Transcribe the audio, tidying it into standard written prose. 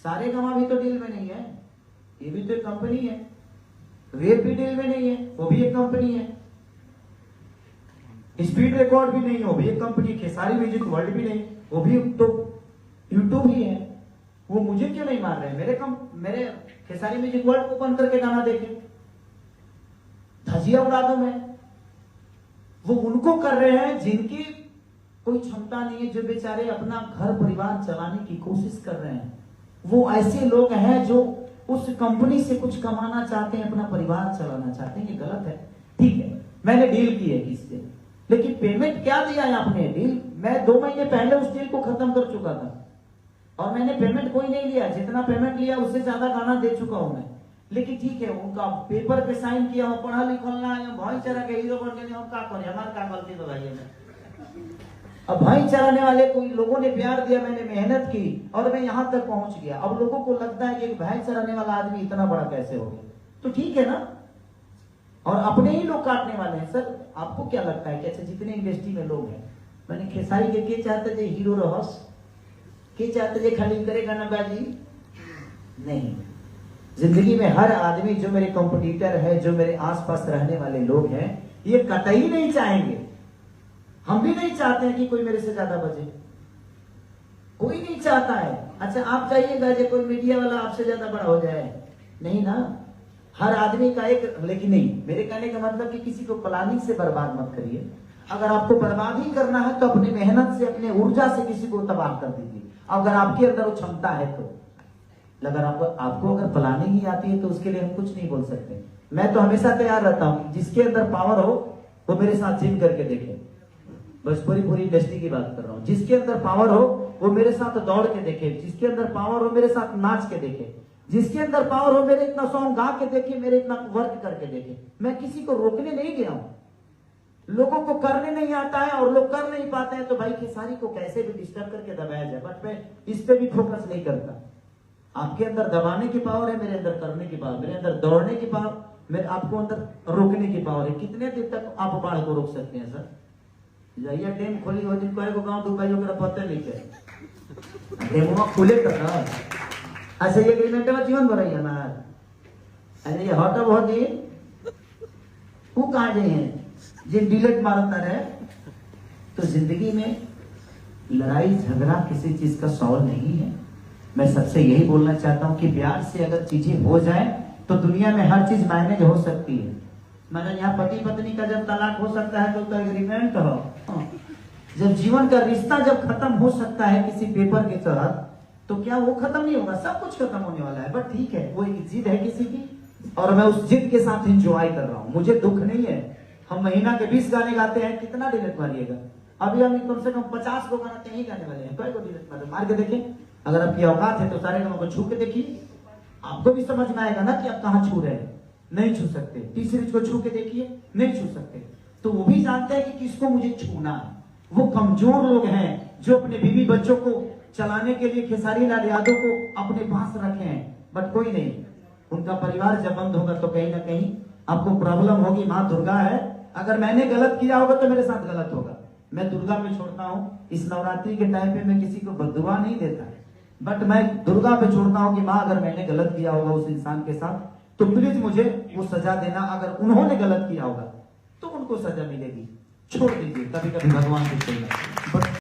सारेगामा भी तो डील में नहीं है, ये भी तो एक कंपनी है। वेब भी डील में नहीं है, वो भी एक कंपनी है। स्पीड रिकॉर्ड भी नहीं है, वो भी एक कंपनी। खेसारी म्यूजिक वर्ल्ड भी नहीं, वो भी तो यूट्यूब ही है। वो मुझे क्यों नहीं मार रहे हैं? मेरे खेसारी म्यूजिक वर्ल्ड को ओपन करके गाना देखे, धजिया उड़ा दो मैं। वो उनको कर रहे हैं जिनकी कोई क्षमता नहीं है, जो बेचारे अपना घर परिवार चलाने की कोशिश कर रहे हैं। वो ऐसे लोग हैं जो उस कंपनी से कुछ कमाना चाहते हैं, अपना परिवार चलाना चाहते हैं। ये गलत है। ठीक है, मैंने डील की है किससे, लेकिन पेमेंट क्या दिया है आपने? डील मैं 2 महीने पहले उस डील को खत्म कर चुका था और मैंने पेमेंट कोई नहीं लिया। जितना पेमेंट लिया उससे ज्यादा गाना दे चुका हूं मैं। लेकिन ठीक है, उनका पेपर पे साइन किया हो, पढ़ा लिखा ना भाई चरा के हीरो बन गए, हम क्या करें, हमारे क्या गलती तो भाई है। अब भाई चलाने वाले कोई लोगों ने प्यार दिया, मैंने मेहनत की और मैं यहां तक पहुंच गया। अब लोगों को लगता है कि भाई चलाने वाला आदमी इतना बड़ा कैसे हो गया, तो ठीक है ना। और अपने ही लोग काटने वाले हैं। सर आपको क्या लगता है कि अच्छा जितने इंडस्ट्री में लोग हैं, मैंने खेसारी के चाहते थे हीरो रहस, के चाहते थे खाली करेगा ना बाजी? नहीं, जिंदगी में हर आदमी जो मेरे कॉम्पिटिटर है, जो मेरे आसपास रहने वाले लोग हैं, ये कतई नहीं चाहेंगे। हम भी नहीं चाहते हैं कि कोई मेरे से ज्यादा बचे, कोई नहीं चाहता है। अच्छा आप चाहिएगा जो कोई मीडिया वाला आपसे ज्यादा बड़ा हो जाए? नहीं ना, हर आदमी का एक। लेकिन नहीं, मेरे कहने का मतलब कि किसी को प्लानिंग से बर्बाद मत करिए। अगर आपको बर्बाद ही करना है तो अपनी मेहनत से, अपने ऊर्जा से किसी को तबाह कर दीजिए, अगर आपके अंदर वो क्षमता है तो। अगर आपको अगर प्लानिंग ही आती है तो उसके लिए हम कुछ नहीं बोल सकते। मैं तो हमेशा तैयार रहता हूं, जिसके अंदर पावर हो वो मेरे साथ जिम करके देखे। बस पूरी इंडस्ट्री की बात कर रहा हूं। जिसके अंदर पावर हो वो मेरे साथ दौड़ के देखे, जिसके अंदर पावर हो मेरे साथ नाच के देखे, जिसके अंदर पावर हो मेरे इतना सॉन्ग गा के देखे, मेरे इतना वर्क करके देखे। मैं किसी को रोकने नहीं गया हूं। लोगों को करने नहीं आता है और लोग कर नहीं पाते हैं, तो भाई खेसारी को कैसे भी डिस्टर्ब करके दबाया जाए। बट मैं इस पे भी फोकस नहीं करता। आपके अंदर दबाने की पावर है, मेरे अंदर करने की पावर, मेरे अंदर दौड़ने की पावर, मेरे आपको अंदर रोकने की पावर है। कितने दिन तक आप बाढ़ को रोक सकते हैं? सर जहिया डैम खोली हो दिन को गांव डूबाई ओकरा पते नहीं के डेमुआ खुले तक ना। अच्छा ये एग्रीमेंट में जीवन भराई हमार। अरे ये हटब हो दिन वो कहाँ जाए हैं जिन डिलेट मारता रहे। तो जिंदगी में लड़ाई झगड़ा किसी चीज का सॉल्व नहीं है। मैं सबसे यही बोलना चाहता हूं कि प्यार से अगर चीजें हो जाए तो दुनिया में हर चीज मैनेज हो सकती है। मतलब यहाँ पति पत्नी का जब तलाक हो सकता है तो एग्रीमेंट हो। जब जीवन का रिश्ता जब खत्म हो सकता है किसी पेपर के तहत, तो क्या वो खत्म नहीं होगा? सब कुछ खत्म होने वाला है। बट ठीक है, वो एक जिद है किसी की और मैं उस जिद के साथ एंजॉय कर रहा हूँ। मुझे दुख नहीं है। हम महीना के 20 गाने गाते हैं, कितना डिलीट मारिएगा? अभी हम कम से कम 50 को गाना नहीं गाने वाले हैं। को डिलीट मार के देखें। अगर आपकी औकात है तो सारे गानों को छू के देखिए, आपको भी समझ में आएगा ना कि आप कहाँ छू रहे हैं। नहीं छू सकते। तीसरी को छू के देखिए, नहीं छू सकते। तो वो भी जानते हैं कि किसको मुझे छूना है। वो कमजोर लोग हैं जो अपने बीवी बच्चों को चलाने के लिए खेसारी लाल यादव को अपने पास रखे हैं। बट कोई नहीं, उनका परिवार जब बंद होगा तो कहीं ना कहीं आपको प्रॉब्लम होगी। माँ दुर्गा है, अगर मैंने गलत किया होगा तो मेरे साथ गलत होगा। मैं दुर्गा पे छोड़ता हूँ। इस नवरात्रि के टाइम पे मैं किसी को बददुआ नहीं देता, बट मैं दुर्गा पे छोड़ता हूँ कि माँ अगर मैंने गलत किया होगा उस इंसान के साथ तो प्लीज मुझे वो सजा देना। अगर उन्होंने गलत किया होगा तो उनको सजा मिलेगी। छोड़ दीजिए, कभी कभी भगवान को छोड़ना।